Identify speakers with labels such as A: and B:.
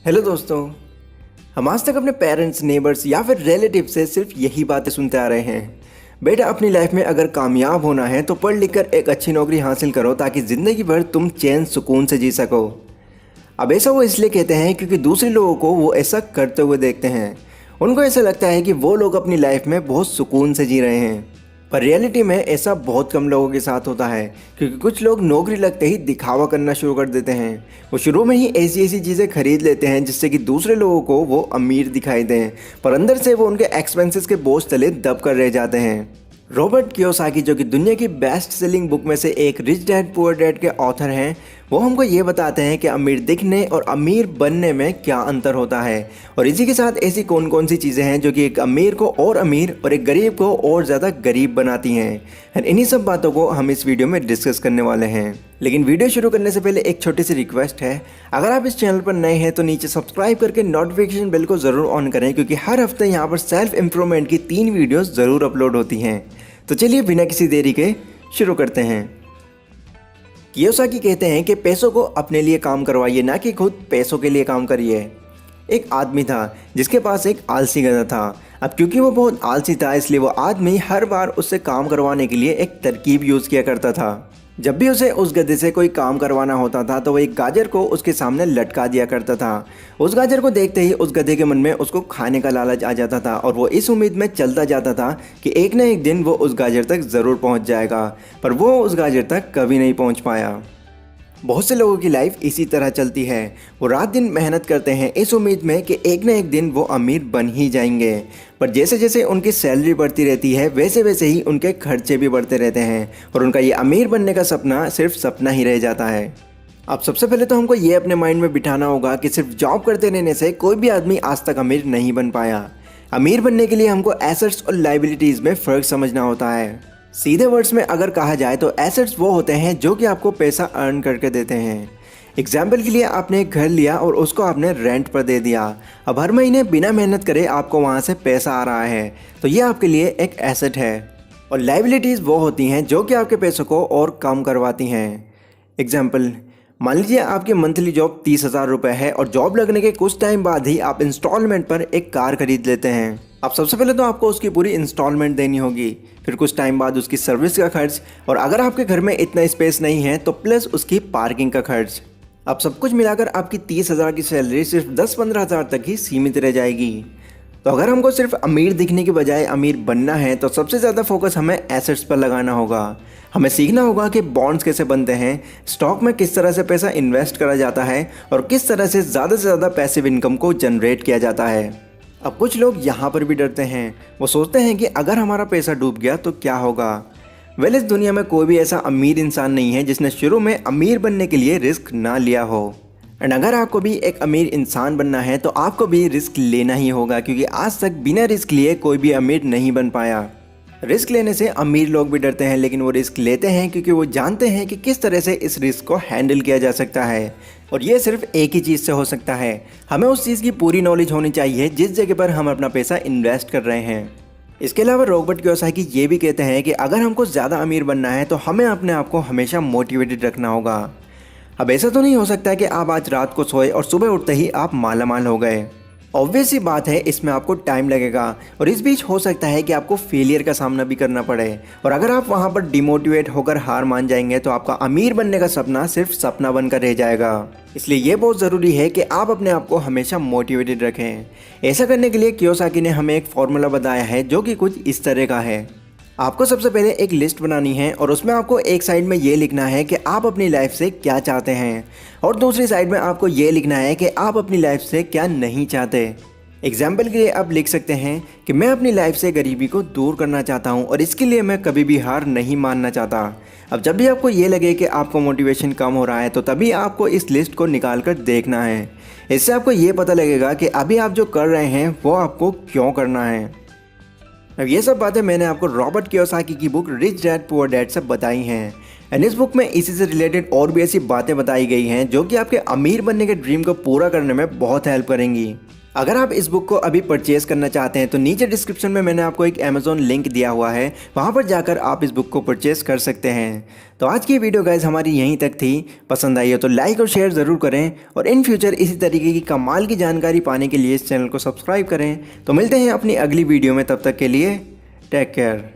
A: Hello दोस्तों। हम आज तक अपने पेरेंट्स, नेबर्स या फिर रिलेटिव से सिर्फ यही बातें सुनते आ रहे हैं, बेटा अपनी लाइफ में अगर कामयाब होना है तो पढ़ लिख कर एक अच्छी नौकरी हासिल करो ताकि ज़िंदगी भर तुम चैन सुकून से जी सको। अब ऐसा वो इसलिए कहते हैं क्योंकि दूसरे लोगों को वो ऐसा करते हुए देखते हैं। उनको ऐसा लगता है कि वो लोग अपनी लाइफ में बहुत सुकून से जी रहे हैं, पर रियलिटी में ऐसा बहुत कम लोगों के साथ होता है। क्योंकि कुछ लोग नौकरी लगते ही दिखावा करना शुरू कर देते हैं। वो शुरू में ही ऐसी ऐसी चीज़ें खरीद लेते हैं जिससे कि दूसरे लोगों को वो अमीर दिखाई दें, पर अंदर से वो उनके एक्सपेंसेस के बोझ तले दब कर रह जाते हैं। रॉबर्ट कियोसाकी, जो कि दुनिया की बेस्ट सेलिंग बुक में से एक रिच डैड पुअर डैड के ऑथर हैं, वो हमको ये बताते हैं कि अमीर दिखने और अमीर बनने में क्या अंतर होता है, और इसी के साथ ऐसी कौन कौन सी चीज़ें हैं जो कि एक अमीर को और अमीर और एक गरीब को और ज़्यादा गरीब बनाती हैं। एंड इन्हीं सब बातों को हम इस वीडियो में डिस्कस करने वाले हैं। लेकिन वीडियो शुरू करने से पहले एक छोटी सी रिक्वेस्ट है, अगर आप इस चैनल पर नए हैं तो नीचे सब्सक्राइब करके नोटिफिकेशन बेल को ज़रूर ऑन करें, क्योंकि हर हफ्ते यहाँ पर सेल्फ इम्प्रूवमेंट की 3 वीडियोज़ ज़रूर अपलोड होती हैं। तो चलिए बिना किसी देरी के शुरू करते हैं। कियोसाकी कहते हैं कि पैसों को अपने लिए काम करवाइए, ना कि खुद पैसों के लिए काम करिए। एक आदमी था जिसके पास एक आलसी गधा था। अब क्योंकि वो बहुत आलसी था, इसलिए वो आदमी हर बार उससे काम करवाने के लिए एक तरकीब यूज़ किया करता था। जब भी उसे उस गधे से कोई काम करवाना होता था तो वो एक गाजर को उसके सामने लटका दिया करता था। उस गाजर को देखते ही उस गधे के मन में उसको खाने का लालच आ जाता था, और वो इस उम्मीद में चलता जाता था कि एक ना एक दिन वो उस गाजर तक ज़रूर पहुंच जाएगा, पर वो उस गाजर तक कभी नहीं पहुंच पाया। बहुत से लोगों की लाइफ इसी तरह चलती है। वो रात दिन मेहनत करते हैं इस उम्मीद में कि एक ना एक दिन वो अमीर बन ही जाएंगे, पर जैसे जैसे उनकी सैलरी बढ़ती रहती है वैसे वैसे ही उनके खर्चे भी बढ़ते रहते हैं, और उनका ये अमीर बनने का सपना सिर्फ सपना ही रह जाता है। अब सबसे पहले तो हमको ये अपने माइंड में बिठाना होगा कि सिर्फ जॉब करते रहने से कोई भी आदमी आज तक अमीर नहीं बन पाया। अमीर बनने के लिए हमको एसेट्स और लायबिलिटीज़ में फ़र्क समझना होता है। सीधे वर्ड्स में अगर कहा जाए तो एसेट्स वो होते हैं जो कि आपको पैसा अर्न करके देते हैं। एग्जाम्पल के लिए आपने एक घर लिया और उसको आपने रेंट पर दे दिया। अब हर महीने बिना मेहनत करे आपको वहाँ से पैसा आ रहा है, तो ये आपके लिए एक एसेट है। और लायबिलिटीज़ वो होती हैं जो कि आपके पैसों को और कम करवाती हैं। एग्जाम्पल, मान लीजिए आपकी मंथली जॉब 30,000 रुपये है और जॉब लगने के कुछ टाइम बाद ही आप इंस्टॉलमेंट पर एक कार खरीद लेते हैं। अब सबसे पहले तो आपको उसकी पूरी इंस्टॉलमेंट देनी होगी, फिर कुछ टाइम बाद उसकी सर्विस का खर्च, और अगर आपके घर में इतना स्पेस नहीं है तो प्लस उसकी पार्किंग का खर्च। अब सब कुछ मिलाकर आपकी 30,000 की सैलरी सिर्फ 10-15 हज़ार तक ही सीमित रह जाएगी। तो अगर हमको सिर्फ अमीर दिखने के बजाय अमीर बनना है तो सबसे ज़्यादा फोकस हमें एसेट्स पर लगाना होगा। हमें सीखना होगा कि बॉन्ड्स कैसे बनते हैं, स्टॉक में किस तरह से पैसा इन्वेस्ट करा जाता है, और किस तरह से ज़्यादा पैसिव इनकम को जनरेट किया जाता है। अब कुछ लोग यहाँ पर भी डरते हैं। वो सोचते हैं कि अगर हमारा पैसा डूब गया तो क्या होगा। इस दुनिया में कोई भी ऐसा अमीर इंसान नहीं है जिसने शुरू में अमीर बनने के लिए रिस्क ना लिया हो। एंड अगर आपको भी एक अमीर इंसान बनना है तो आपको भी रिस्क लेना ही होगा, क्योंकि आज तक बिना रिस्क लिए कोई भी अमीर नहीं बन पाया। रिस्क लेने से अमीर लोग भी डरते हैं, लेकिन वो रिस्क लेते हैं क्योंकि वो जानते हैं कि किस तरह से इस रिस्क को हैंडल किया जा सकता है, और ये सिर्फ एक ही चीज़ से हो सकता है। हमें उस चीज़ की पूरी नॉलेज होनी चाहिए जिस जगह पर हम अपना पैसा इन्वेस्ट कर रहे हैं। इसके अलावा रॉबर्ट कियोसाकी ये भी कहते हैं कि अगर हमको ज़्यादा अमीर बनना है तो हमें अपने आप को हमेशा मोटिवेटेड रखना होगा। अब ऐसा तो नहीं हो सकता कि आप आज रात को सोए और सुबह उठते ही आप मालामाल हो गए। ऑब्वियस सी बात है, इसमें आपको टाइम लगेगा, और इस बीच हो सकता है कि आपको फेलियर का सामना भी करना पड़े, और अगर आप वहाँ पर डिमोटिवेट होकर हार मान जाएंगे तो आपका अमीर बनने का सपना सिर्फ सपना बनकर रह जाएगा। इसलिए ये बहुत ज़रूरी है कि आप अपने आप को हमेशा मोटिवेटेड रखें। ऐसा करने के लिए कियोसाकी ने हमें एक फॉर्मूला बताया है जो कि कुछ इस तरह का है। आपको सबसे पहले एक लिस्ट बनानी है, और उसमें आपको एक साइड में ये लिखना है कि आप अपनी लाइफ से क्या चाहते हैं, और दूसरी साइड में आपको ये लिखना है कि आप अपनी लाइफ से क्या नहीं चाहते। एग्जाम्पल के लिए आप लिख सकते हैं कि मैं अपनी लाइफ से गरीबी को दूर करना चाहता हूँ, और इसके लिए मैं कभी भी हार नहीं मानना चाहता। अब जब भी आपको ये लगे कि आपको मोटिवेशन कम हो रहा है तो तभी आपको इस लिस्ट को निकाल कर देखना है। इससे आपको ये पता लगेगा कि अभी आप जो कर रहे हैं वो आपको क्यों करना है। अब ये सब बातें मैंने आपको रॉबर्ट कियोसाकी की book rich dad poor dad से बताई हैं। एंड इस बुक में इसी से रिलेटेड और भी ऐसी बातें बताई गई हैं जो कि आपके अमीर बनने के ड्रीम को पूरा करने में बहुत हेल्प करेंगी। अगर आप इस बुक को अभी परचेज करना चाहते हैं तो नीचे डिस्क्रिप्शन में मैंने आपको एक अमेज़ॉन लिंक दिया हुआ है, वहाँ पर जाकर आप इस बुक को परचेज कर सकते हैं। तो आज की वीडियो गाइज हमारी यहीं तक थी। पसंद आई हो तो लाइक और शेयर ज़रूर करें और इन फ्यूचर इसी तरीके की कमाल की जानकारी पाने के लिए इस चैनल को सब्सक्राइब करें। तो मिलते हैं अपनी अगली वीडियो में, तब तक के लिए टेक केयर।